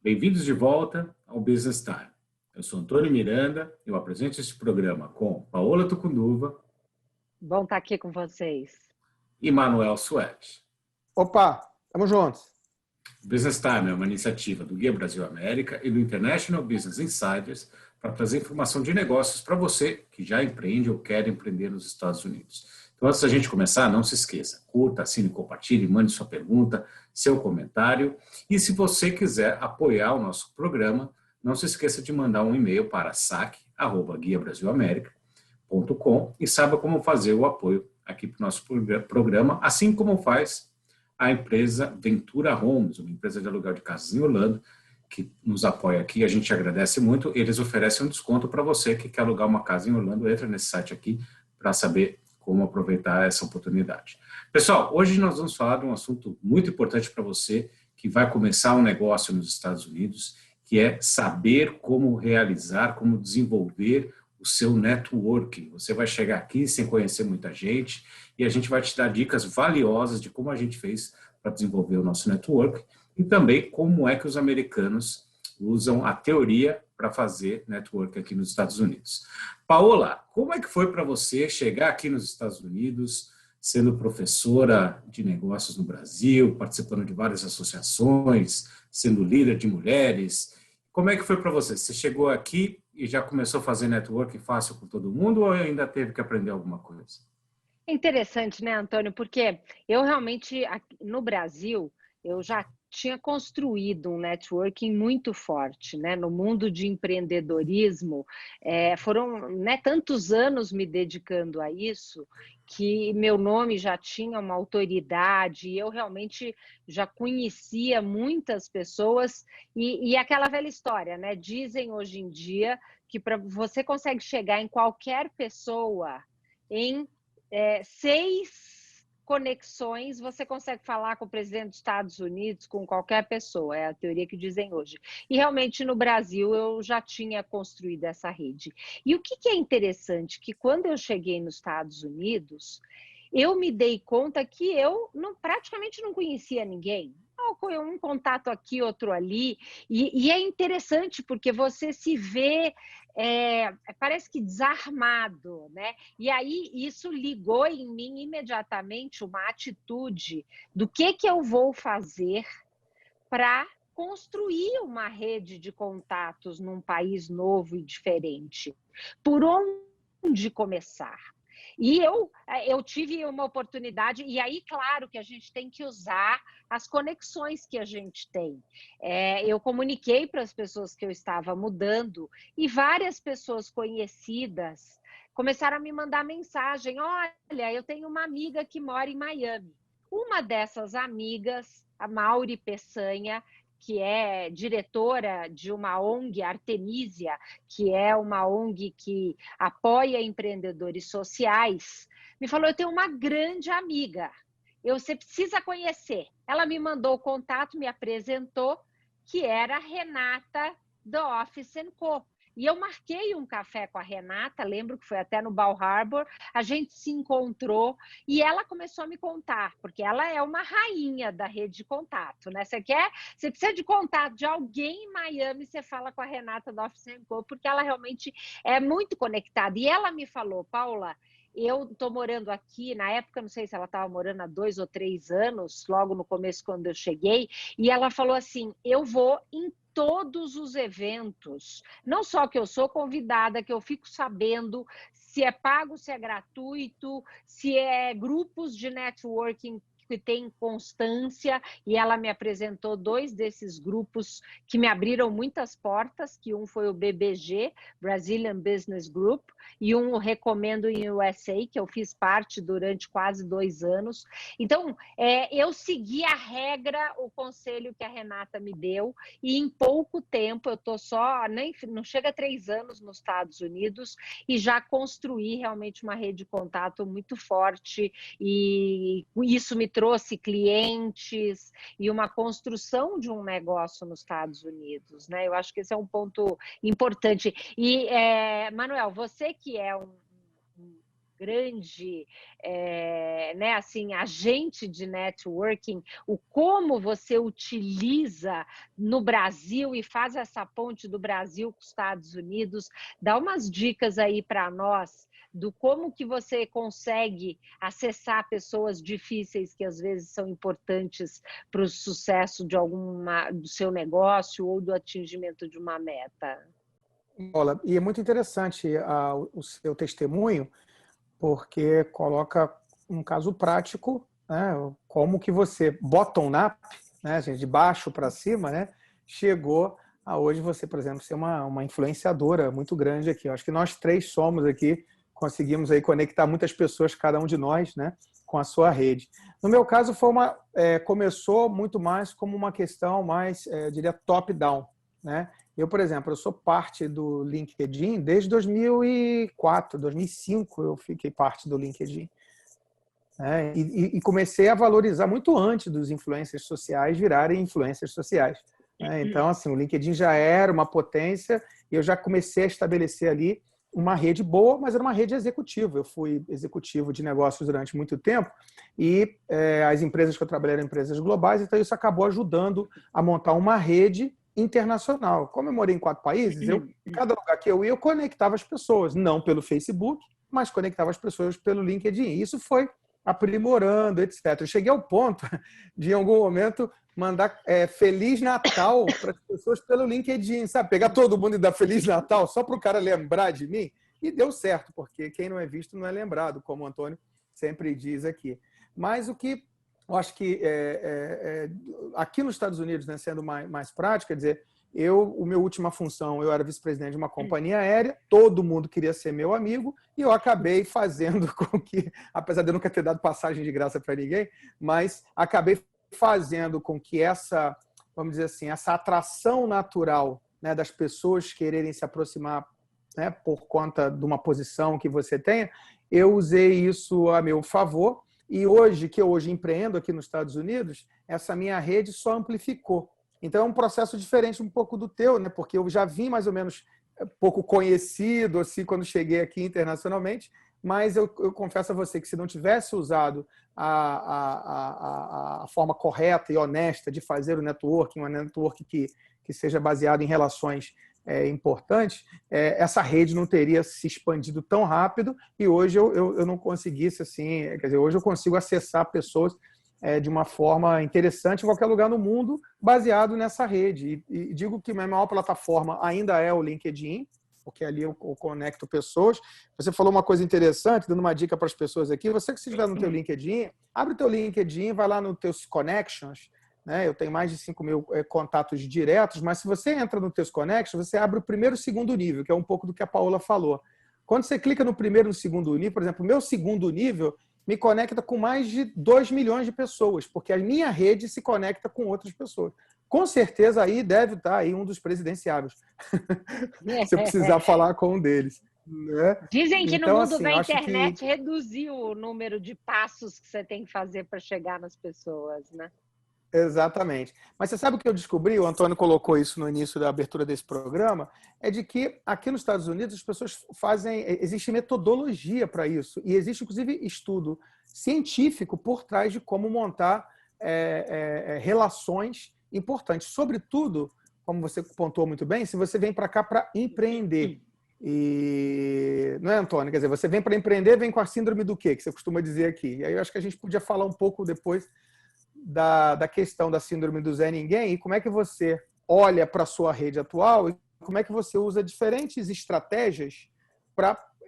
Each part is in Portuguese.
Bem-vindos de volta ao Business Time. Eu sou Antônio Miranda, eu apresento este programa com Paola Tucunduva. Bom estar aqui com vocês. E Manuel Suede. Opa, tamo juntos. O Business Time é uma iniciativa do Guia Brasil América e do International Business Insiders para trazer informação de negócios para você que já empreende ou quer empreender nos Estados Unidos. Então, antes da gente começar, não se esqueça, curta, assine, compartilhe, mande sua pergunta, seu comentário. E se você quiser apoiar o nosso programa, não se esqueça de mandar um e-mail para saque@guiabrasilamerica.com e saiba como fazer o apoio aqui para o nosso programa, assim como faz a empresa Ventura Homes, uma empresa de aluguel de casas em Orlando, que nos apoia aqui. A gente agradece muito. Eles oferecem um desconto para você que quer alugar uma casa em Orlando. Entra nesse site aqui para saber como aproveitar essa oportunidade. Pessoal, hoje nós vamos falar de um assunto muito importante para você que vai começar um negócio nos Estados Unidos, que é saber como realizar, como desenvolver o seu networking. Você vai chegar aqui sem conhecer muita gente e a gente vai te dar dicas valiosas de como a gente fez para desenvolver o nosso network e também como é que os americanos usam a teoria para fazer network aqui nos Estados Unidos. Paola, como é que foi para você chegar aqui nos Estados Unidos, sendo professora de negócios no Brasil, participando de várias associações, sendo líder de mulheres? Como é que foi para você? Você chegou aqui e já começou a fazer networking fácil com todo mundo ou ainda teve que aprender alguma coisa? É interessante, né, Antônio? Porque eu realmente, no Brasil, eu já tinha construído um networking muito forte, né? No mundo de empreendedorismo, foram, né, tantos anos me dedicando a isso, que meu nome já tinha uma autoridade e eu realmente já conhecia muitas pessoas e aquela velha história, né? Dizem hoje em dia que você consegue chegar em qualquer pessoa em 6 conexões, você consegue falar com o presidente dos Estados Unidos, com qualquer pessoa, é a teoria que dizem hoje. E realmente no Brasil eu já tinha construído essa rede. E o que é interessante, que quando eu cheguei nos Estados Unidos, eu me dei conta que eu praticamente não conhecia ninguém. Um contato aqui, outro ali, e é interessante porque você se vê, parece que desarmado, né? E aí isso ligou em mim imediatamente uma atitude do que eu vou fazer para construir uma rede de contatos num país novo e diferente. Por onde começar? E eu tive uma oportunidade, e aí, claro, que a gente tem que usar as conexões que a gente tem. Eu comuniquei para as pessoas que eu estava mudando, e várias pessoas conhecidas começaram a me mandar mensagem: olha, eu tenho uma amiga que mora em Miami. Uma dessas amigas, a Mauri Peçanha, que é diretora de uma ONG, Artemisia, que é uma ONG que apoia empreendedores sociais, me falou: eu tenho uma grande amiga, você precisa conhecer. Ela me mandou o contato, me apresentou, que era a Renata do Office & Co. E eu marquei um café com a Renata, lembro que foi até no Bal Harbour, a gente se encontrou e ela começou a me contar, porque ela é uma rainha da rede de contato, né? Você precisa de contato de alguém em Miami, você fala com a Renata do Office & Co, porque ela realmente é muito conectada. E ela me falou: Paula, eu estou morando aqui, na época, não sei se ela estava morando há 2 ou 3 anos, logo no começo, quando eu cheguei, e ela falou assim: eu vou em todos os eventos, não só que eu sou convidada, que eu fico sabendo se é pago, se é gratuito, se é grupos de networking que tem constância, e ela me apresentou 2 desses grupos que me abriram muitas portas, que um foi o BBG, Brazilian Business Group, e um Recomendo em USA, que eu fiz parte durante quase 2 anos. Então, eu segui a regra, o conselho que a Renata me deu, e em pouco tempo, eu estou não chega a 3 anos nos Estados Unidos, e já construí realmente uma rede de contato muito forte, e isso me trouxe clientes e uma construção de um negócio nos Estados Unidos, né? Eu acho que esse é um ponto importante. E, Manuel, você que é grande, né, assim, agente de networking, o como você utiliza no Brasil e faz essa ponte do Brasil com os Estados Unidos. Dá umas dicas aí para nós do como que você consegue acessar pessoas difíceis que às vezes são importantes para o sucesso do seu negócio ou do atingimento de uma meta. Olha, e é muito interessante o seu testemunho, porque coloca um caso prático, né, como que você, bottom-up, né, de baixo para cima, né, chegou a hoje você, por exemplo, ser uma influenciadora muito grande aqui. Eu acho que nós três somos aqui, conseguimos aí conectar muitas pessoas, cada um de nós, né, com a sua rede. No meu caso, começou muito mais como uma questão mais, diria, top-down, né? Eu, por exemplo, eu sou parte do LinkedIn desde 2004, 2005 eu fiquei parte do LinkedIn. Né? E comecei a valorizar muito antes dos influencers sociais virarem influencers sociais. Né? Então, assim, o LinkedIn já era uma potência e eu já comecei a estabelecer ali uma rede boa, mas era uma rede executiva. Eu fui executivo de negócios durante muito tempo e as empresas que eu trabalhei eram empresas globais, então isso acabou ajudando a montar uma rede internacional. Como eu morei em 4 países, cada lugar que eu ia, eu conectava as pessoas, não pelo Facebook, mas conectava as pessoas pelo LinkedIn. Isso foi aprimorando, etc. Eu cheguei ao ponto de, em algum momento, mandar Feliz Natal para as pessoas pelo LinkedIn, sabe? Pegar todo mundo e dar Feliz Natal só para o cara lembrar de mim. E deu certo, porque quem não é visto não é lembrado, como o Antônio sempre diz aqui. Mas o que eu acho que aqui nos Estados Unidos, né, sendo mais prático, quer dizer, a minha última função, eu era vice-presidente de uma companhia aérea, todo mundo queria ser meu amigo, e eu acabei fazendo com que, apesar de eu nunca ter dado passagem de graça para ninguém, mas acabei fazendo com que vamos dizer assim, essa atração natural, né, das pessoas quererem se aproximar, né, por conta de uma posição que você tenha, eu usei isso a meu favor. E hoje, que eu empreendo aqui nos Estados Unidos, essa minha rede só amplificou. Então, é um processo diferente um pouco do teu, né? Porque eu já vim mais ou menos pouco conhecido assim, quando cheguei aqui internacionalmente, mas eu confesso a você que se não tivesse usado a forma correta e honesta de fazer o networking, uma networking que seja baseado em relações importantes, essa rede não teria se expandido tão rápido e hoje eu não conseguisse, assim, quer dizer, hoje eu consigo acessar pessoas de uma forma interessante em qualquer lugar no mundo, baseado nessa rede. E digo que a minha maior plataforma ainda é o LinkedIn, porque ali eu conecto pessoas. Você falou uma coisa interessante, dando uma dica para as pessoas aqui. Você que estiver no teu LinkedIn, abre o teu LinkedIn, vai lá nos teus connections, né? Eu tenho mais de 5.000 contatos diretos, mas se você entra nos teus connections, você abre o primeiro e o segundo nível, que é um pouco do que a Paola falou. Quando você clica no primeiro e no segundo nível, por exemplo, o meu segundo nível me conecta com mais de 2 milhões de pessoas, porque a minha rede se conecta com outras pessoas. Com certeza aí deve estar aí um dos presidenciáveis. Se eu precisar falar com um deles. Né? Dizem que então, no mundo assim, da acho internet que reduziu o número de passos que você tem que fazer para chegar nas pessoas, né? Exatamente. Mas você sabe o que eu descobri? O Antônio colocou isso no início da abertura desse programa, é de que aqui nos Estados Unidos as pessoas existe metodologia para isso e existe inclusive estudo científico por trás de como montar relações importantes. Sobretudo, como você pontuou muito bem, se você vem para cá para empreender. E não é, Antônio? Quer dizer, você vem para empreender, vem com a síndrome do quê? Que você costuma dizer aqui. E aí eu acho que a gente podia falar um pouco depois da questão da síndrome do Zé Ninguém e como é que você olha para a sua rede atual e como é que você usa diferentes estratégias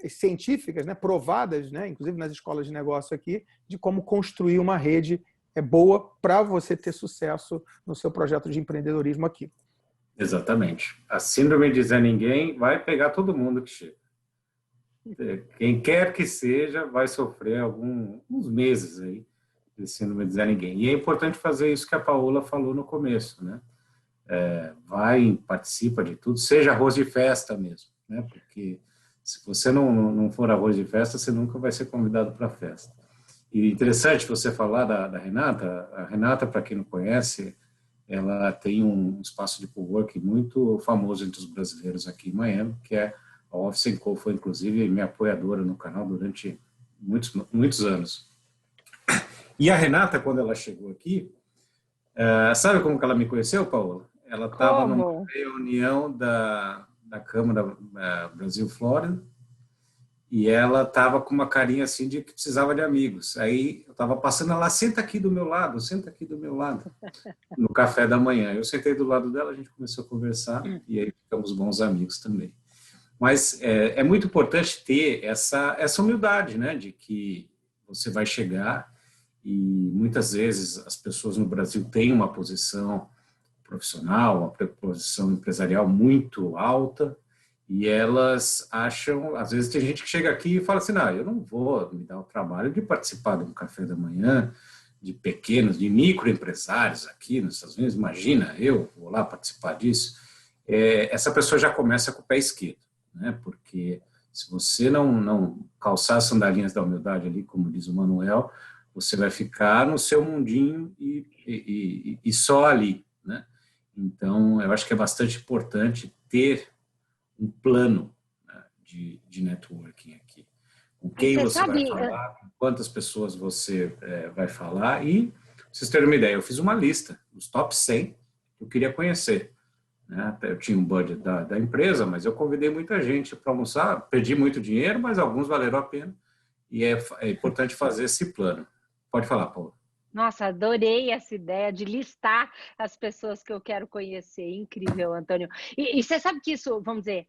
científicas, né, provadas, né, inclusive nas escolas de negócio aqui, de como construir uma rede boa para você ter sucesso no seu projeto de empreendedorismo aqui. Exatamente. A síndrome de Zé Ninguém vai pegar todo mundo que chega. Quem quer que seja vai sofrer alguns meses aí de síndrome de Zé Ninguém. E é importante fazer isso que a Paola falou no começo, né? Vai, participa de tudo, seja arroz de festa mesmo, né? Porque se você não for arroz de festa, você nunca vai ser convidado para a festa. E interessante você falar da Renata. A Renata, para quem não conhece, ela tem um espaço de coworking muito famoso entre os brasileiros aqui em Miami, que é a Office & Co. Foi, inclusive, minha apoiadora no canal durante muitos anos. E a Renata, quando ela chegou aqui, sabe como que ela me conheceu, Paola? Ela estava numa reunião da Câmara Brasil-Flórida e ela estava com uma carinha assim de que precisava de amigos. Aí eu estava passando, ela, senta aqui do meu lado, no café da manhã. Eu sentei do lado dela, a gente começou a conversar e aí ficamos bons amigos também. Mas é muito importante ter essa humildade, né, de que você vai chegar e muitas vezes as pessoas no Brasil têm uma posição profissional, uma posição empresarial muito alta e elas acham, às vezes tem gente que chega aqui e fala assim, não, eu não vou me dar o trabalho de participar de um café da manhã de pequenos, de microempresários aqui nos Estados Unidos, imagina, eu vou lá participar disso. Essa pessoa já começa com o pé esquerdo, né? Porque se você não calçar as sandalinhas da humildade ali, como diz o Manuel, você vai ficar no seu mundinho e só ali, né? Então, eu acho que é bastante importante ter um plano, né, de networking aqui. Com quem você vai falar, com quantas pessoas você vai falar e, pra vocês terem uma ideia, eu fiz uma lista dos top 100 que eu queria conhecer. Né? Eu tinha um budget da empresa, mas eu convidei muita gente para almoçar, perdi muito dinheiro, mas alguns valeram a pena e é importante fazer esse plano. Pode falar, Paula. Nossa, adorei essa ideia de listar as pessoas que eu quero conhecer. Incrível, Antônio. E você sabe que isso, vamos dizer,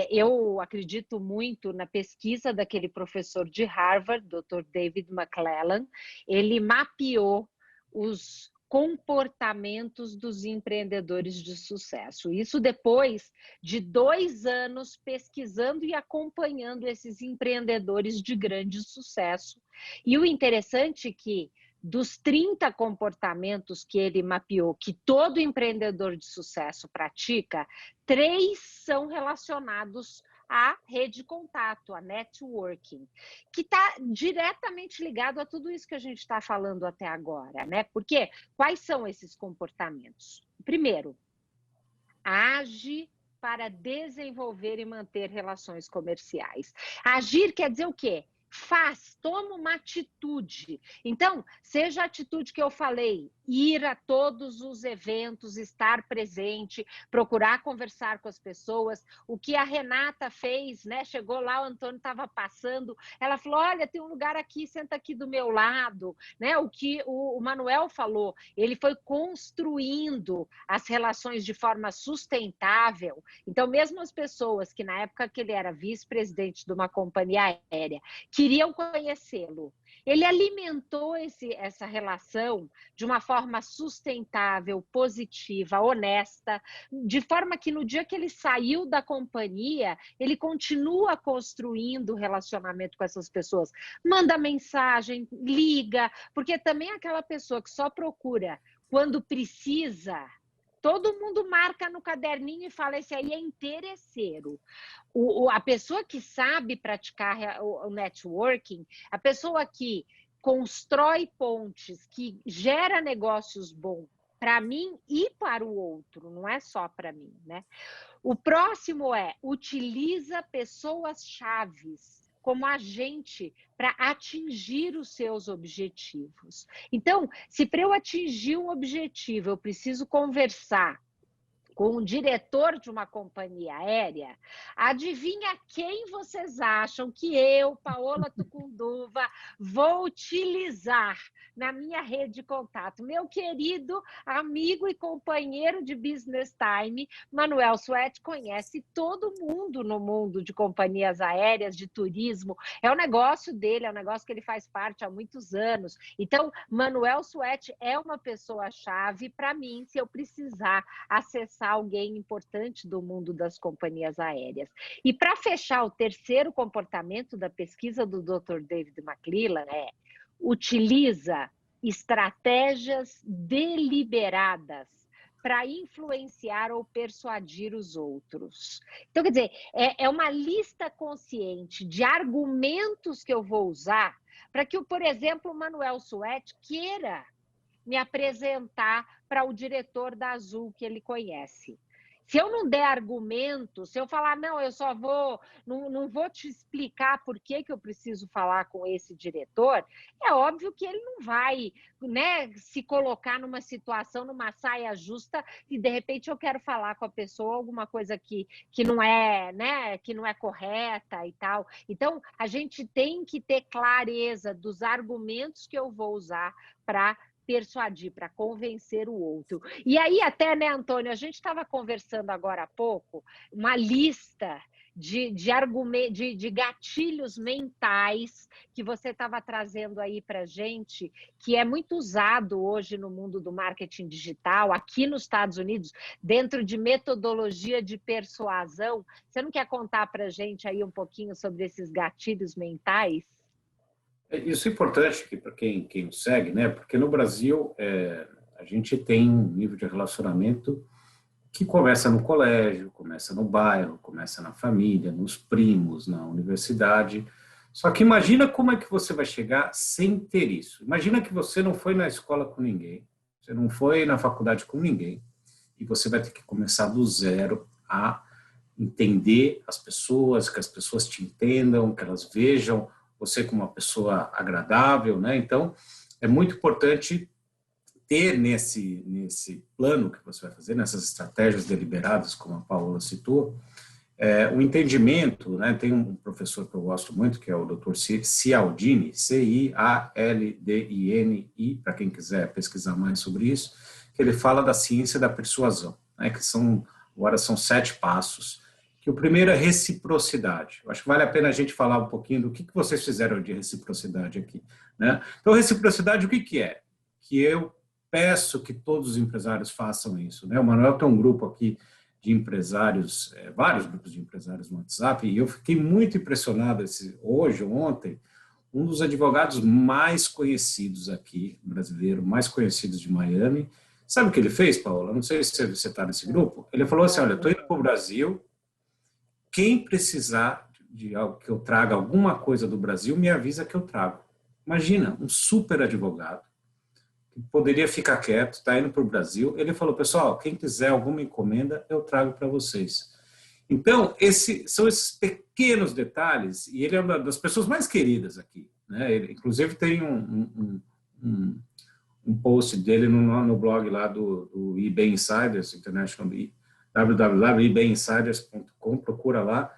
eu acredito muito na pesquisa daquele professor de Harvard, Dr. David McClellan. Ele mapeou os comportamentos dos empreendedores de sucesso. Isso depois de 2 anos pesquisando e acompanhando esses empreendedores de grande sucesso. E o interessante é que dos 30 comportamentos que ele mapeou, que todo empreendedor de sucesso pratica, 3 são relacionados à rede de contato, a networking, que está diretamente ligado a tudo isso que a gente está falando até agora, né? Porque quais são esses comportamentos? Primeiro, age para desenvolver e manter relações comerciais. Agir quer dizer o quê? Faz, toma uma atitude. Então, seja a atitude que eu falei, ir a todos os eventos, estar presente, procurar conversar com as pessoas. O que a Renata fez, né? Chegou lá, o Antônio estava passando, ela falou, olha, tem um lugar aqui, senta aqui do meu lado. Né? O que o Manuel falou, ele foi construindo as relações de forma sustentável. Então, mesmo as pessoas que na época que ele era vice-presidente de uma companhia aérea, queriam conhecê-lo. Ele alimentou essa relação de uma forma sustentável, positiva, honesta, de forma que no dia que ele saiu da companhia, ele continua construindo relacionamento com essas pessoas. Manda mensagem, liga, porque também aquela pessoa que só procura quando precisa, todo mundo marca no caderninho e fala, esse aí é interesseiro. A pessoa que sabe praticar o networking, a pessoa que constrói pontes, que gera negócios bons para mim e para o outro, não é só para mim, né? O próximo utiliza pessoas chaves como agente para atingir os seus objetivos. Então, se para eu atingir um objetivo eu preciso conversar com o diretor de uma companhia aérea, adivinha quem vocês acham que eu, Paola Tucunduva, vou utilizar na minha rede de contato? Meu querido amigo e companheiro de Business Time, Manuel Suete, conhece todo mundo no mundo de companhias aéreas, de turismo. É o negócio dele, é um negócio que ele faz parte há muitos anos. Então, Manuel Suete é uma pessoa-chave para mim, se eu precisar acessar alguém importante do mundo das companhias aéreas. E para fechar, o terceiro comportamento da pesquisa do Dr. David McClellan utiliza estratégias deliberadas para influenciar ou persuadir os outros. Então, quer dizer, é uma lista consciente de argumentos que eu vou usar para que, por exemplo, o Manuel Suete queira me apresentar para o diretor da Azul que ele conhece. Se eu não der argumento, se eu falar, não, eu só vou, não vou te explicar por que eu preciso falar com esse diretor, é óbvio que ele não vai, né, se colocar numa situação, numa saia justa, e de repente eu quero falar com a pessoa alguma coisa que não é, né, que não é correta e tal. Então, a gente tem que ter clareza dos argumentos que eu vou usar para persuadir, para convencer o outro. E aí até, né, Antônio, a gente estava conversando agora há pouco, uma lista de gatilhos mentais que você estava trazendo aí para a gente, que é muito usado hoje no mundo do marketing digital, aqui nos Estados Unidos, dentro de metodologia de persuasão. Você não quer contar para a gente aí um pouquinho sobre esses gatilhos mentais? Isso é importante para quem nos segue, né? Porque no Brasil a gente tem um nível de relacionamento que começa no colégio, começa no bairro, começa na família, nos primos, na universidade. Só que imagina como é que você vai chegar sem ter isso. Imagina que você não foi na escola com ninguém, você não foi na faculdade com ninguém, e você vai ter que começar do zero a entender as pessoas, que as pessoas te entendam, que elas vejam você como uma pessoa agradável, né? Então, é muito importante ter nesse plano que você vai fazer, nessas estratégias deliberadas, como a Paola citou, o entendimento, né? Tem um professor que eu gosto muito, que é o Dr. Cialdini, Cialdini, para quem quiser pesquisar mais sobre isso, que ele fala da ciência da persuasão, né? Que agora são 7 passos, que o primeiro é reciprocidade. Eu acho que vale a pena a gente falar um pouquinho do que vocês fizeram de reciprocidade aqui, né? Então, reciprocidade, o que é? Que eu peço que todos os empresários façam isso, né? O Manuel tem um grupo aqui de empresários, vários grupos de empresários no WhatsApp, e eu fiquei muito impressionado ontem, um dos advogados mais conhecidos aqui, brasileiro, mais conhecidos de Miami. Sabe o que ele fez, Paola? Não sei se você está nesse grupo. Ele falou assim, olha, estou indo para o Brasil, quem precisar de algo que eu traga alguma coisa do Brasil, me avisa que eu trago. Imagina, um super advogado, que poderia ficar quieto, está indo para o Brasil. Ele falou, pessoal, quem quiser alguma encomenda, eu trago para vocês. Então, são esses pequenos detalhes, e ele é uma das pessoas mais queridas aqui, né? Ele, inclusive, tem um post dele no blog lá do eBay Insiders International, www.ebayinsiders.com, procura lá,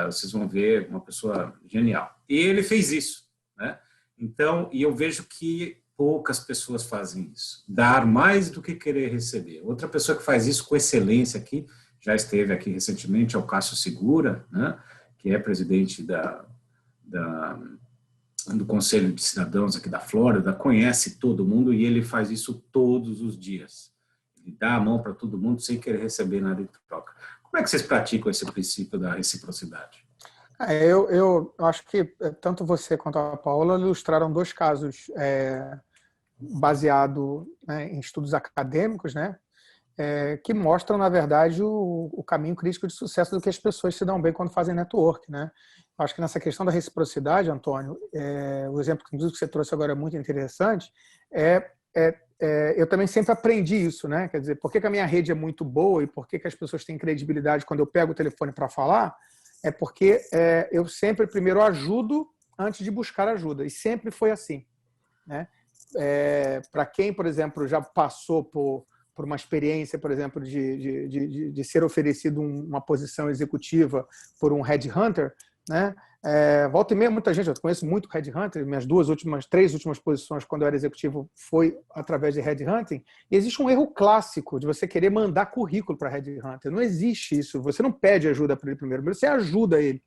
vocês vão ver uma pessoa genial. E ele fez isso, né? Então, e eu vejo que poucas pessoas fazem isso. Dar mais do que querer receber. Outra pessoa que faz isso com excelência aqui, já esteve aqui recentemente, é o Cássio Segura, né? Que é presidente do Conselho de Cidadãos aqui da Flórida, conhece todo mundo e ele faz isso todos os dias. Ele dá a mão para todo mundo sem querer receber nada em troca. Como é que vocês praticam esse princípio da reciprocidade? Eu acho que tanto você quanto a Paola ilustraram 2 casos baseado, né, em estudos acadêmicos, né, que mostram, na verdade, o caminho crítico de sucesso do que as pessoas se dão bem quando fazem network, né? Acho que nessa questão da reciprocidade, Antônio, o exemplo que você trouxe agora é muito interessante, eu também sempre aprendi isso, né? Quer dizer, por que a minha rede é muito boa e por que as pessoas têm credibilidade quando eu pego o telefone para falar? É porque eu sempre primeiro ajudo antes de buscar ajuda, e sempre foi assim, né? Para quem, por exemplo, já passou por uma experiência, por exemplo, de ser oferecido uma posição executiva por um headhunter, né? Volta e meia, muita gente, eu conheço muito headhunter, minhas 3 últimas posições quando eu era executivo foi através de headhunting, e existe um erro clássico de você querer mandar currículo para headhunter. Não existe isso, você não pede ajuda para ele primeiro, você ajuda ele,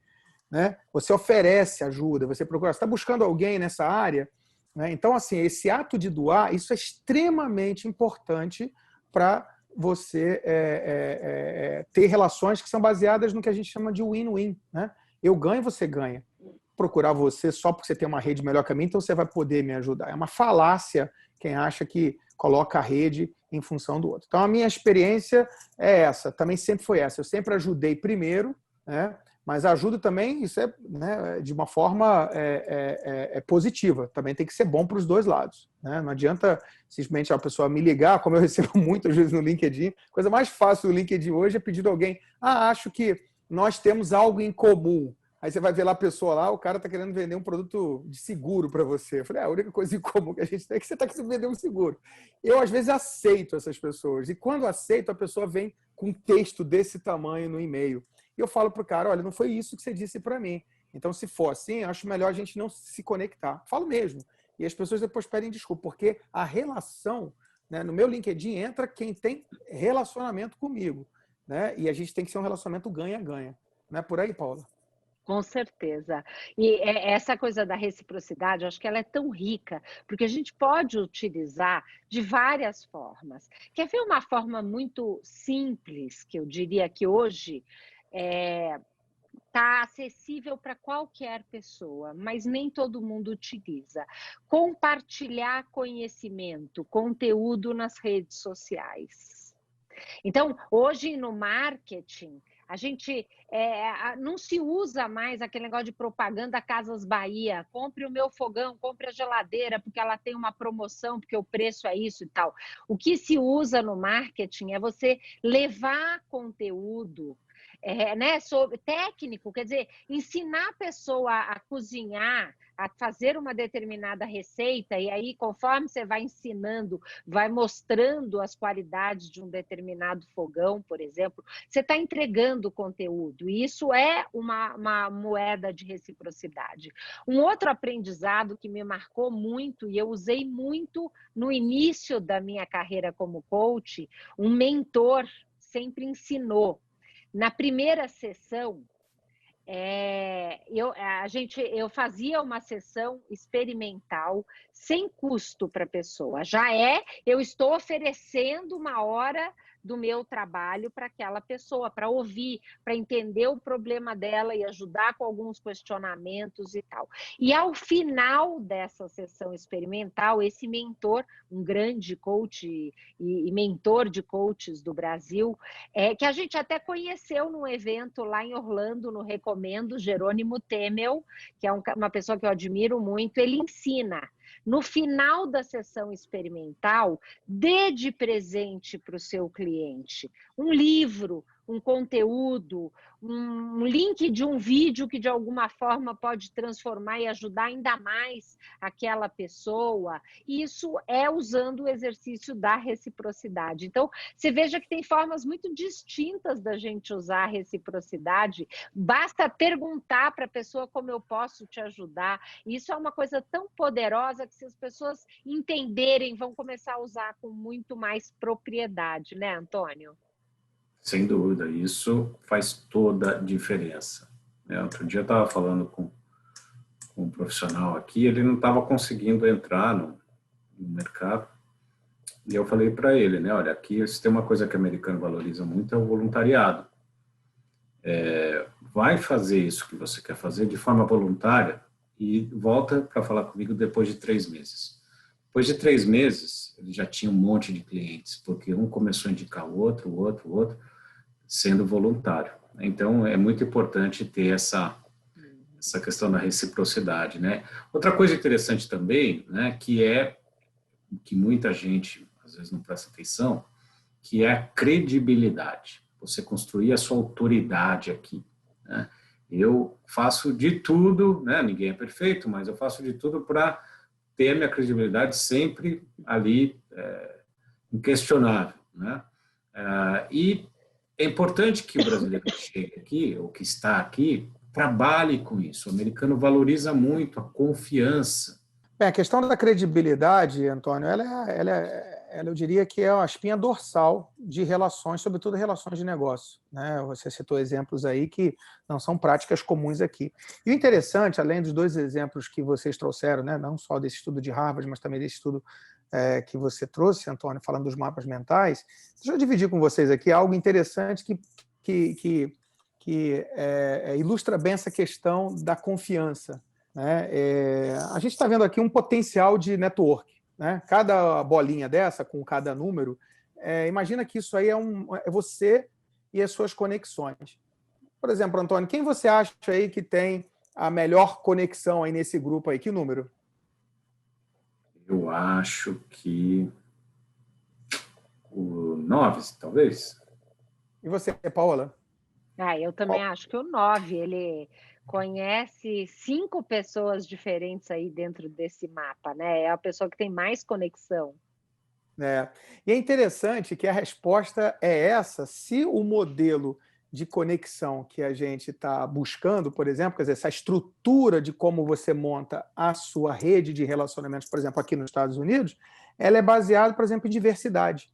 né? Você oferece ajuda, você procura, você está buscando alguém nessa área, né? Então, assim, esse ato de doar, isso é extremamente importante para você ter relações que são baseadas no que a gente chama de win-win, né? Eu ganho, você ganha. Procurar você só porque você tem uma rede melhor que a minha, então você vai poder me ajudar. É uma falácia quem acha que coloca a rede em função do outro. Então, a minha experiência é essa, também sempre foi essa. Eu sempre ajudei primeiro, né? Mas ajuda também, isso né, de uma forma positiva. Também tem que ser bom para os 2 lados. né? Não adianta simplesmente a pessoa me ligar, como eu recebo muitas vezes no LinkedIn. A coisa mais fácil do LinkedIn hoje é pedir a alguém: acho que nós temos algo em comum. Aí você vai ver lá a pessoa lá, o cara está querendo vender um produto de seguro para você. Eu falei: a única coisa em comum que a gente tem é que você está querendo vender um seguro. Eu, às vezes, aceito essas pessoas. E quando aceito, a pessoa vem com um texto desse tamanho no e-mail. E eu falo para o cara: olha, não foi isso que você disse para mim. Então, se for assim, acho melhor a gente não se conectar. Falo mesmo. E as pessoas depois pedem desculpa, porque a relação, né, no meu LinkedIn entra quem tem relacionamento comigo, né? E a gente tem que ser um relacionamento ganha-ganha. Não é por aí, Paula? Com certeza. E essa coisa da reciprocidade, eu acho que ela é tão rica, porque a gente pode utilizar de várias formas. Quer ver uma forma muito simples, que eu diria que hoje está acessível para qualquer pessoa, mas nem todo mundo utiliza. Compartilhar conhecimento, conteúdo nas redes sociais. Então, hoje no marketing, a gente não se usa mais aquele negócio de propaganda Casas Bahia, compre o meu fogão, compre a geladeira, porque ela tem uma promoção, porque o preço é isso e tal. O que se usa no marketing é você levar conteúdo, né, sobre, técnico, quer dizer, ensinar a pessoa a cozinhar, a fazer uma determinada receita, e aí, conforme você vai ensinando, vai mostrando as qualidades de um determinado fogão, por exemplo, você está entregando conteúdo, e isso é uma moeda de reciprocidade. Um outro aprendizado que me marcou muito, e eu usei muito no início da minha carreira como coach, um mentor sempre ensinou. Na primeira sessão, eu fazia uma sessão experimental sem custo para a pessoa. Eu estou oferecendo uma hora do meu trabalho para aquela pessoa, para ouvir, para entender o problema dela e ajudar com alguns questionamentos e tal. E ao final dessa sessão experimental, esse mentor, um grande coach e mentor de coaches do Brasil, que a gente até conheceu num evento lá em Orlando, no Recomendo, Jerônimo Temel, que é uma pessoa que eu admiro muito, ele ensina. No final da sessão experimental, dê de presente para o seu cliente um livro, um conteúdo, um link de um vídeo que de alguma forma pode transformar e ajudar ainda mais aquela pessoa. Isso é usando o exercício da reciprocidade. Então, você veja que tem formas muito distintas da gente usar a reciprocidade. Basta perguntar para a pessoa como eu posso te ajudar. Isso é uma coisa tão poderosa que, se as pessoas entenderem, vão começar a usar com muito mais propriedade, né, Antônio? Sem dúvida, isso faz toda a diferença. Outro dia eu estava falando com um profissional aqui, ele não estava conseguindo entrar no mercado, e eu falei para ele, né, olha, aqui se tem uma coisa que o americano valoriza muito é o voluntariado. Vai fazer isso que você quer fazer de forma voluntária e volta para falar comigo depois de 3 meses. Depois de 3 meses, ele já tinha um monte de clientes, porque um começou a indicar o outro, sendo voluntário. Então, é muito importante ter essa questão da reciprocidade, né? Outra coisa interessante também, né, que muita gente, às vezes, não presta atenção, que é a credibilidade. Você construir a sua autoridade aqui, né? Eu faço de tudo, né? Ninguém é perfeito, mas eu faço de tudo para ter a minha credibilidade sempre ali inquestionável, né? E é importante que o brasileiro que chegue aqui, ou que está aqui, trabalhe com isso. O americano valoriza muito a confiança. Bem, a questão da credibilidade, Antônio, eu diria que é a espinha dorsal de relações, sobretudo relações de negócio, né? Você citou exemplos aí que não são práticas comuns aqui. E o interessante, além dos 2 exemplos que vocês trouxeram, né, não só desse estudo de Harvard, mas também desse estudo que você trouxe, Antônio, falando dos mapas mentais, deixa eu dividir com vocês aqui algo interessante que ilustra bem essa questão da confiança, né? A gente está vendo aqui um potencial de network, né? Cada bolinha dessa, com cada número, imagina que isso aí é você e as suas conexões. Por exemplo, Antônio, quem você acha aí que tem a melhor conexão aí nesse grupo aí? Que número? Eu acho que o 9, talvez. E você, Paola? Eu também acho que o 9, ele conhece 5 pessoas diferentes aí dentro desse mapa, né? É a pessoa que tem mais conexão. E é interessante que a resposta é essa, se o modelo de conexão que a gente está buscando, por exemplo, quer dizer, essa estrutura de como você monta a sua rede de relacionamentos, por exemplo, aqui nos Estados Unidos, ela é baseada, por exemplo, em diversidade.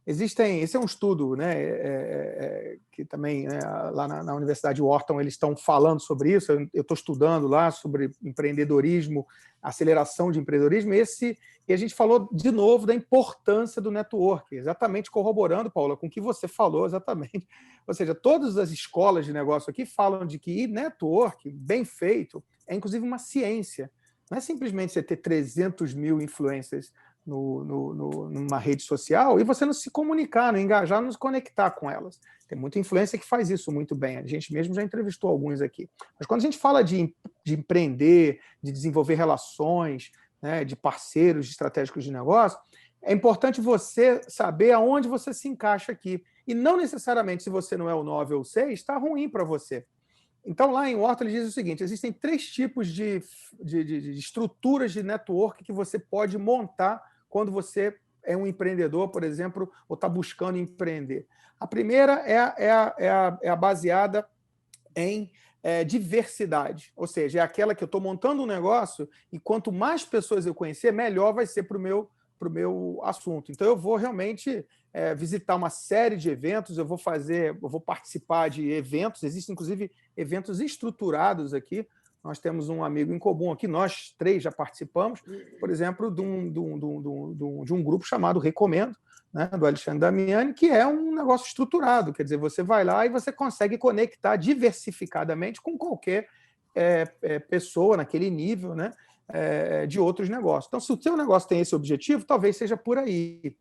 Esse é um estudo, né, que também, né, lá na Universidade Wharton eles estão falando sobre isso, eu estou estudando lá sobre empreendedorismo, aceleração de empreendedorismo, e a gente falou de novo da importância do network, exatamente corroborando, Paula, com o que você falou exatamente. Ou seja, todas as escolas de negócio aqui falam de que network, bem feito, é inclusive uma ciência. Não é simplesmente você ter 300 mil influencers numa rede social e você não se comunicar, não engajar, não se conectar com elas. Tem muita influência que faz isso muito bem. A gente mesmo já entrevistou alguns aqui. Mas quando a gente fala de empreender, de desenvolver relações, né, de parceiros estratégicos de negócio, é importante você saber aonde você se encaixa aqui. E não necessariamente, se você não é o 9 ou o 6, está ruim para você. Então, lá em Wharton, ele diz o seguinte, existem 3 tipos de estruturas de network que você pode montar quando você é um empreendedor, por exemplo, ou está buscando empreender. A primeira é a baseada em diversidade, ou seja, é aquela que eu estou montando um negócio e quanto mais pessoas eu conhecer, melhor vai ser para o meu assunto. Então, eu vou realmente visitar uma série de eventos, eu vou participar de eventos, existem, inclusive, eventos estruturados aqui. Nós temos um amigo em comum aqui, nós 3 já participamos, por exemplo, de um grupo chamado Recomendo, né, do Alexandre Damiani, que é um negócio estruturado, quer dizer, você vai lá e você consegue conectar diversificadamente com qualquer pessoa naquele nível, né, de outros negócios. Então, se o seu negócio tem esse objetivo, talvez seja por aí.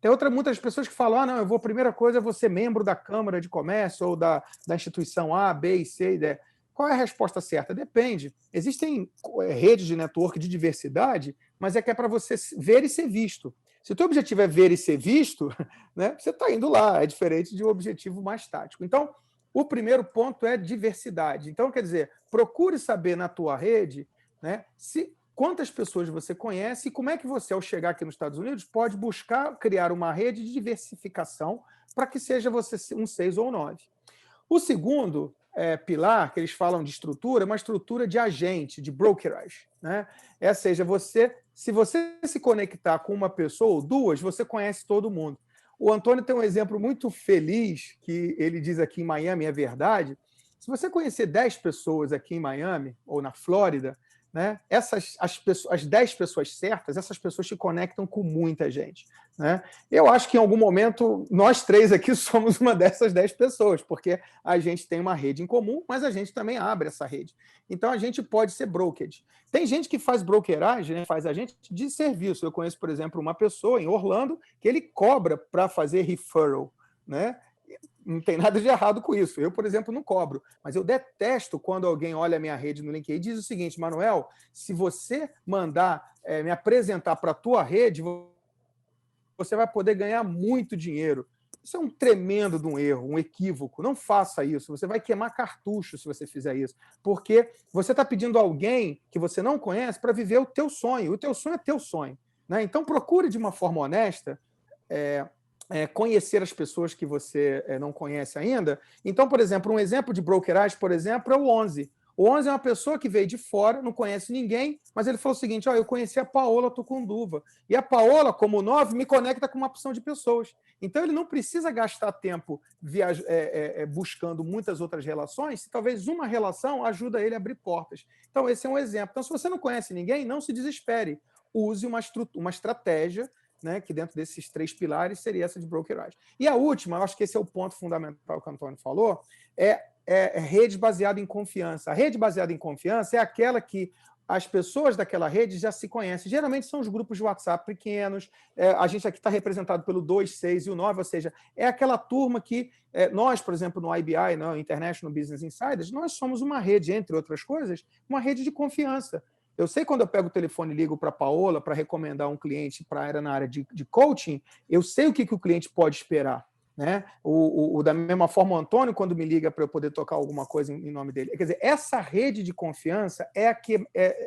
Tem muitas pessoas que falam, não, a primeira coisa é você ser membro da Câmara de Comércio ou da instituição A, B e C e D. Qual é a resposta certa? Depende. Existem redes de network de diversidade, mas é que é para você ver e ser visto. Se o teu objetivo é ver e ser visto, né, você está indo lá, é diferente de um objetivo mais tático. Então, o primeiro ponto é diversidade. Então, quer dizer, procure saber na tua rede, né, quantas pessoas você conhece e como é que você, ao chegar aqui nos Estados Unidos, pode buscar criar uma rede de diversificação para que seja você um 6 ou 9. O segundo pilar, que eles falam de estrutura, é uma estrutura de agente, de brokerage, né? Ou seja, se você se conectar com uma pessoa ou 2, você conhece todo mundo. O Antônio tem um exemplo muito feliz, que ele diz aqui em Miami, é verdade. Se você conhecer 10 pessoas aqui em Miami ou na Flórida, né, as 10 pessoas certas, essas pessoas te conectam com muita gente, né? Eu acho que em algum momento nós 3 aqui somos uma dessas 10 pessoas, porque a gente tem uma rede em comum, mas a gente também abre essa rede. Então a gente pode ser brokerage. Tem gente que faz brokeragem, né, faz agente de serviço. Eu conheço, por exemplo, uma pessoa em Orlando que ele cobra para fazer referral, né? Não tem nada de errado com isso. Eu, por exemplo, não cobro. Mas eu detesto quando alguém olha a minha rede no LinkedIn e diz o seguinte, Manuel, se você mandar me apresentar para a tua rede, você vai poder ganhar muito dinheiro. Isso é um tremendo de um erro, um equívoco. Não faça isso. Você vai queimar cartucho se você fizer isso. Porque você está pedindo alguém que você não conhece para viver o teu sonho. O teu sonho é teu sonho, né? Então, procure de uma forma honesta conhecer as pessoas que você não conhece ainda. Então, por exemplo, um exemplo de brokeragem, por exemplo, é o 11. O 11 é uma pessoa que veio de fora, não conhece ninguém, mas ele falou o seguinte, eu conheci a Paola Tucunduva. E a Paola, como 9, me conecta com uma opção de pessoas. Então, ele não precisa gastar tempo buscando muitas outras relações, se talvez uma relação ajuda ele a abrir portas. Então, esse é um exemplo. Então, se você não conhece ninguém, não se desespere. Use uma estratégia, né, que dentro desses 3 pilares seria essa de brokeragem. E a última, eu acho que esse é o ponto fundamental que o Antônio falou, é rede baseada em confiança. A rede baseada em confiança é aquela que as pessoas daquela rede já se conhecem. Geralmente são os grupos de WhatsApp pequenos, a gente aqui está representado pelo 2, 6 e o 9, ou seja, é aquela turma que nós, por exemplo, no IBI, no International Business Insiders, nós somos uma rede, entre outras coisas, uma rede de confiança. Eu sei quando eu pego o telefone e ligo para a Paola para recomendar um cliente para a área na área de coaching, eu sei o que o cliente pode esperar. Né? Da mesma forma, o Antônio, quando me liga para eu poder tocar alguma coisa em nome dele. Quer dizer, essa rede de confiança é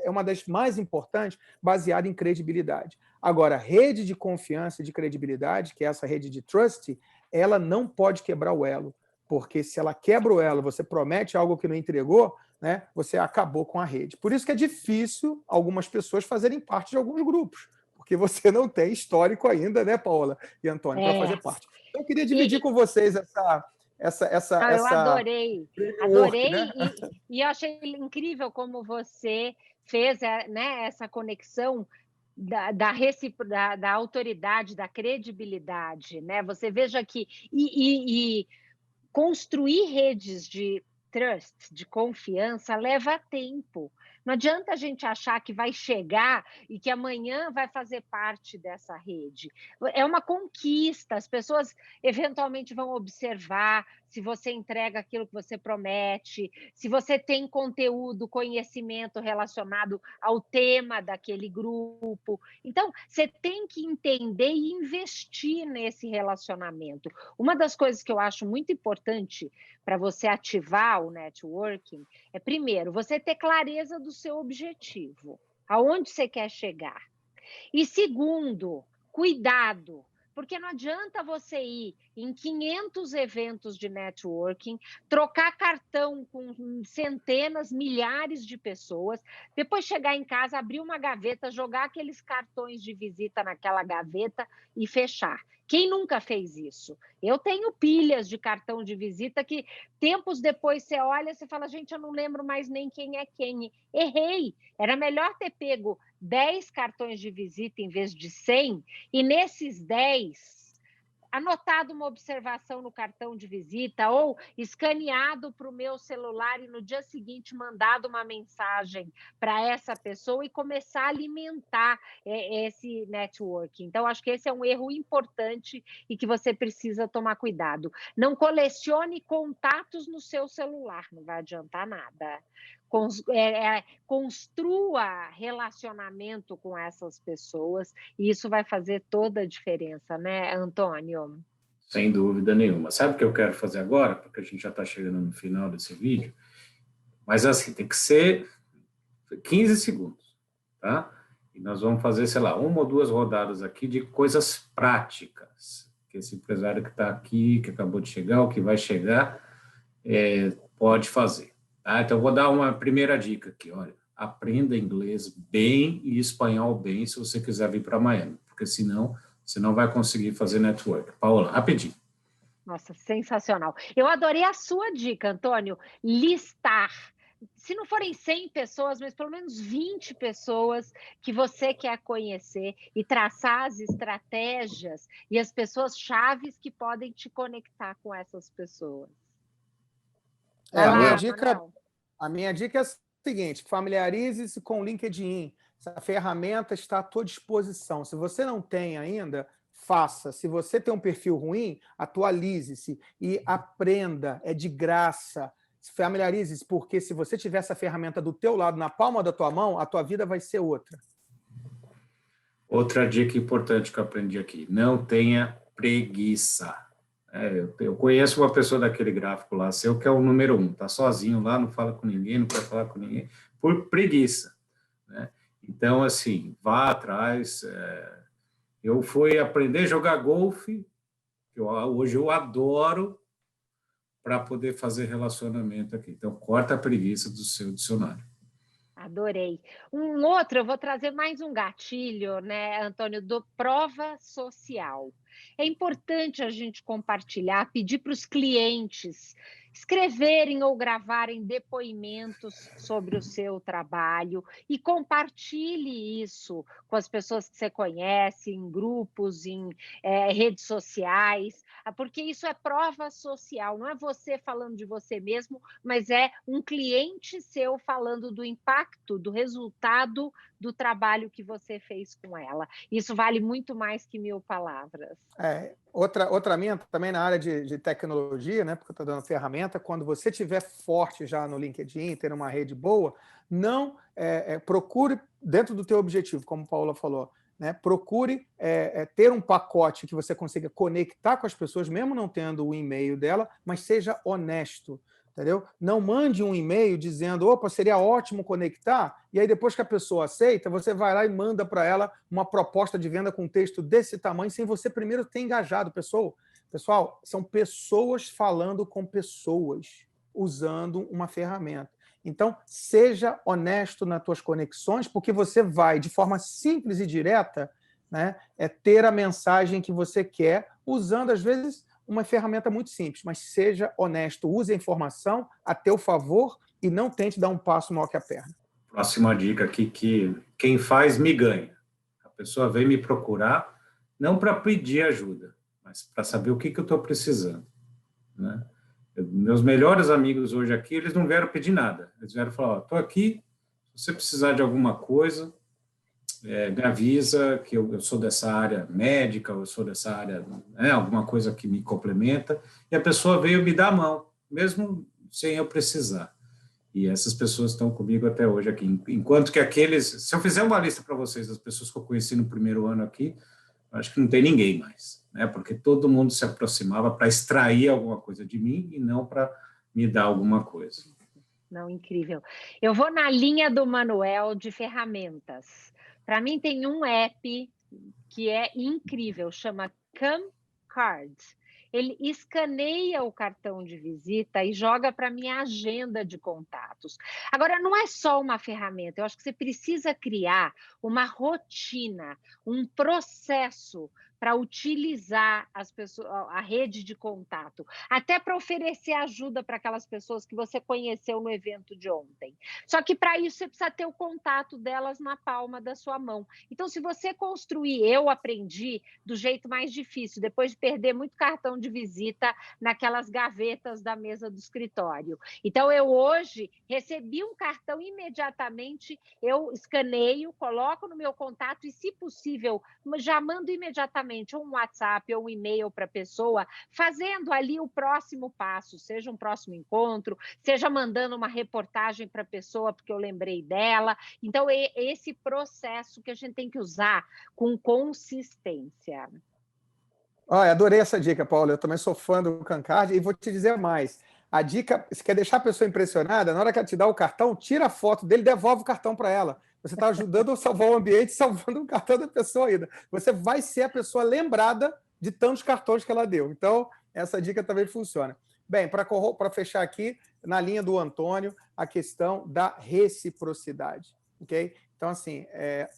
uma das mais importantes, baseada em credibilidade. Agora, rede de confiança e de credibilidade, que é essa rede de trust, ela não pode quebrar o elo, porque se ela quebra o elo, você promete algo que não entregou, né, você acabou com a rede. Por isso que é difícil algumas pessoas fazerem parte de alguns grupos, porque você não tem histórico ainda, né, Paola e Antônio, para fazer parte. Eu queria dividir com vocês eu adorei, framework, né? e eu achei incrível como você fez, né, essa conexão da autoridade, da credibilidade, né? Você veja que e construir redes de trust, de confiança, leva tempo. Não adianta a gente achar que vai chegar e que amanhã vai fazer parte dessa rede. É uma conquista, as pessoas eventualmente vão observar se você entrega aquilo que você promete, se você tem conteúdo, conhecimento relacionado ao tema daquele grupo. Então, você tem que entender e investir nesse relacionamento. Uma das coisas que eu acho muito importante para você ativar o networking é, primeiro, você ter clareza do seu objetivo, aonde você quer chegar. E segundo, cuidado, porque não adianta você ir em 500 eventos de networking, trocar cartão com centenas, milhares de pessoas, depois chegar em casa, abrir uma gaveta, jogar aqueles cartões de visita naquela gaveta e fechar. Quem nunca fez isso? Eu tenho pilhas de cartão de visita que tempos depois você olha e fala, gente, eu não lembro mais nem quem é quem. Errei. Era melhor ter pego 10 cartões de visita em vez de 100, e nesses 10, anotado uma observação no cartão de visita ou escaneado para o meu celular e no dia seguinte mandado uma mensagem para essa pessoa e começar a alimentar esse networking. Então, acho que esse é um erro importante e que você precisa tomar cuidado. Não colecione contatos no seu celular, não vai adiantar nada. Construa relacionamento com essas pessoas e isso vai fazer toda a diferença, né, Antônio? Sem dúvida nenhuma. Sabe o que eu quero fazer agora? Porque a gente já está chegando no final desse vídeo. Mas assim, tem que ser 15 segundos, tá? E nós vamos fazer, sei lá, uma ou duas rodadas aqui de coisas práticas que esse empresário que está aqui, que acabou de chegar, ou que vai chegar, pode fazer. Tá? Então, eu vou dar uma primeira dica aqui. Olha, aprenda inglês bem e espanhol bem se você quiser vir para Miami, porque senão você não vai conseguir fazer network. Paola, rapidinho. Nossa, sensacional. Eu adorei a sua dica, Antônio, listar. Se não forem 100 pessoas, mas pelo menos 20 pessoas que você quer conhecer e traçar as estratégias e as pessoas chaves que podem te conectar com essas pessoas. Vai lá, a minha dica é a seguinte: familiarize-se com o LinkedIn. Essa ferramenta está à tua disposição. Se você não tem ainda, faça. Se você tem um perfil ruim, atualize-se e aprenda. É de graça. Familiarize-se, porque se você tiver essa ferramenta do teu lado, na palma da tua mão, a tua vida vai ser outra. Outra dica importante que eu aprendi aqui: não tenha preguiça. Eu conheço uma pessoa daquele gráfico lá, seu, que é o número 1, está sozinho lá, não fala com ninguém, não quer falar com ninguém, por preguiça. Né? Então, assim, vá atrás. Eu fui aprender a jogar golfe, que hoje eu adoro, para poder fazer relacionamento aqui. Então, corta a preguiça do seu dicionário. Adorei. Um outro, eu vou trazer mais um gatilho, né, Antônio, do prova social. É importante a gente compartilhar, pedir para os clientes escreverem ou gravarem depoimentos sobre o seu trabalho e compartilhe isso com as pessoas que você conhece, em grupos, em redes sociais, porque isso é prova social, não é você falando de você mesmo, mas é um cliente seu falando do impacto, do resultado do trabalho que você fez com ela. Isso vale muito mais que 1000 palavras. Outra minha, também na área de tecnologia, né, porque eu estou dando ferramenta, quando você estiver forte já no LinkedIn, ter uma rede boa, não procure, dentro do teu objetivo, como a Paola falou, né, procure ter um pacote que você consiga conectar com as pessoas, mesmo não tendo o e-mail dela, mas seja honesto. Entendeu? Não mande um e-mail dizendo, opa, seria ótimo conectar, e aí depois que a pessoa aceita, você vai lá e manda para ela uma proposta de venda com texto desse tamanho, sem você primeiro ter engajado. Pessoal, são pessoas falando com pessoas, usando uma ferramenta. Então, seja honesto nas tuas conexões, porque você vai, de forma simples e direta, né, ter a mensagem que você quer, usando, às vezes, uma ferramenta muito simples, mas seja honesto, use a informação a teu favor e não tente dar um passo maior que a perna. Próxima dica aqui, que quem faz me ganha. A pessoa vem me procurar, não para pedir ajuda, mas para saber o que eu estou precisando. Né? Meus melhores amigos hoje aqui, eles não vieram pedir nada. Eles vieram falar, estou aqui, se você precisar de alguma coisa, me avisa que eu sou dessa área médica, eu sou dessa área, alguma coisa que me complementa, e a pessoa veio me dar a mão, mesmo sem eu precisar. E essas pessoas estão comigo até hoje aqui. Enquanto que aqueles... Se eu fizer uma lista para vocês das pessoas que eu conheci no primeiro ano aqui, eu acho que não tem ninguém mais, né? Porque todo mundo se aproximava para extrair alguma coisa de mim e não para me dar alguma coisa. Não, incrível. Eu vou na linha do Manuel de ferramentas. Para mim tem um app que é incrível, chama Camcard. Ele escaneia o cartão de visita e joga para a minha agenda de contatos. Agora, não é só uma ferramenta, eu acho que você precisa criar uma rotina, um processo para utilizar a rede de contato, até para oferecer ajuda para aquelas pessoas que você conheceu no evento de ontem. Só que para isso você precisa ter o contato delas na palma da sua mão. Então, se você construir, eu aprendi do jeito mais difícil, depois de perder muito cartão de visita naquelas gavetas da mesa do escritório. Então, eu hoje recebi um cartão imediatamente, eu escaneio, coloco no meu contato e, se possível, já mando imediatamente um WhatsApp ou um e-mail para a pessoa, fazendo ali o próximo passo, seja um próximo encontro, seja mandando uma reportagem para a pessoa porque eu lembrei dela. Então, é esse processo que a gente tem que usar com consistência. Adorei essa dica, Paula. Eu também sou fã do Camcard e vou te dizer mais. A dica, se quer deixar a pessoa impressionada, na hora que ela te dá o cartão, tira a foto dele, devolve o cartão para ela. Você está ajudando a salvar o ambiente, salvando o cartão da pessoa ainda. Você vai ser a pessoa lembrada de tantos cartões que ela deu. Então, essa dica também funciona. Bem, para fechar aqui, na linha do Antônio, a questão da reciprocidade. Okay? Então, assim,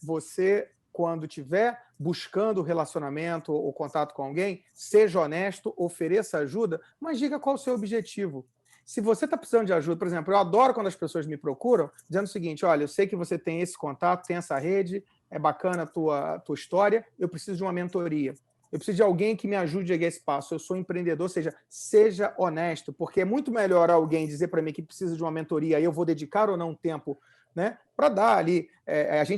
você, quando estiver buscando relacionamento ou contato com alguém, seja honesto, ofereça ajuda, mas diga qual é o seu objetivo. Se você está precisando de ajuda, por exemplo, eu adoro quando as pessoas me procuram, dizendo o seguinte, olha, eu sei que você tem esse contato, tem essa rede, é bacana a tua história, eu preciso de uma mentoria. Eu preciso de alguém que me ajude a dar esse passo. Eu sou empreendedor, seja honesto, porque é muito melhor alguém dizer para mim que precisa de uma mentoria e eu vou dedicar ou não tempo, né, para dar ali,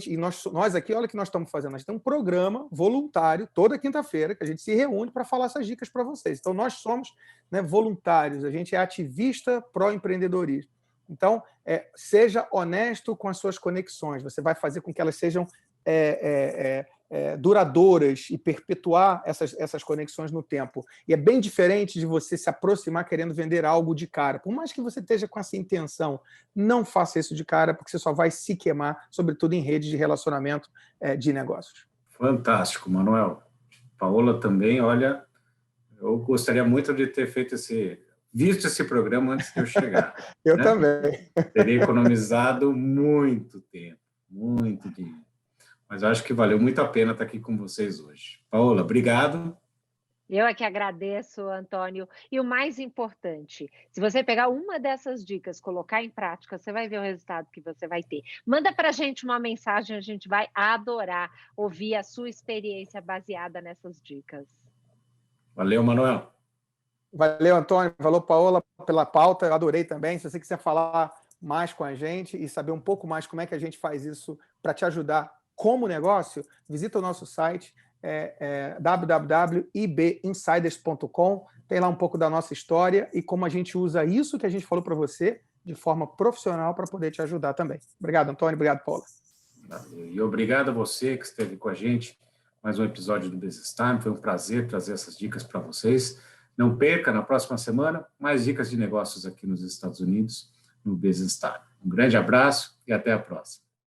e nós aqui, olha o que nós estamos fazendo, nós temos um programa voluntário, toda quinta-feira, que a gente se reúne para falar essas dicas para vocês. Então, nós somos, né, voluntários, a gente é ativista pró-empreendedorismo. Então, seja honesto com as suas conexões, você vai fazer com que elas sejam duradouras e perpetuar essas conexões no tempo. E é bem diferente de você se aproximar querendo vender algo de cara. Por mais que você esteja com essa intenção, não faça isso de cara, porque você só vai se queimar, sobretudo em redes de relacionamento de negócios. Fantástico, Manuel. Paola também, olha, eu gostaria muito de ter visto esse programa antes de eu chegar. Eu também. Teria economizado muito tempo, muito dinheiro. Mas eu acho que valeu muito a pena estar aqui com vocês hoje. Paola, obrigado. Eu é que agradeço, Antônio. E o mais importante, se você pegar uma dessas dicas, colocar em prática, você vai ver o resultado que você vai ter. Manda para a gente uma mensagem, a gente vai adorar ouvir a sua experiência baseada nessas dicas. Valeu, Manuel. Valeu, Antônio. Valeu, Paola, pela pauta. Eu adorei também. Se você quiser falar mais com a gente e saber um pouco mais como é que a gente faz isso para te ajudar como negócio, visita o nosso site, www.ibinsiders.com. Tem lá um pouco da nossa história e como a gente usa isso que a gente falou para você de forma profissional para poder te ajudar também. Obrigado, Antônio. Obrigado, Paula. E obrigado a você que esteve com a gente. Mais um episódio do Business Time. Foi um prazer trazer essas dicas para vocês. Não perca, na próxima semana, mais dicas de negócios aqui nos Estados Unidos, no Business Time. Um grande abraço e até a próxima.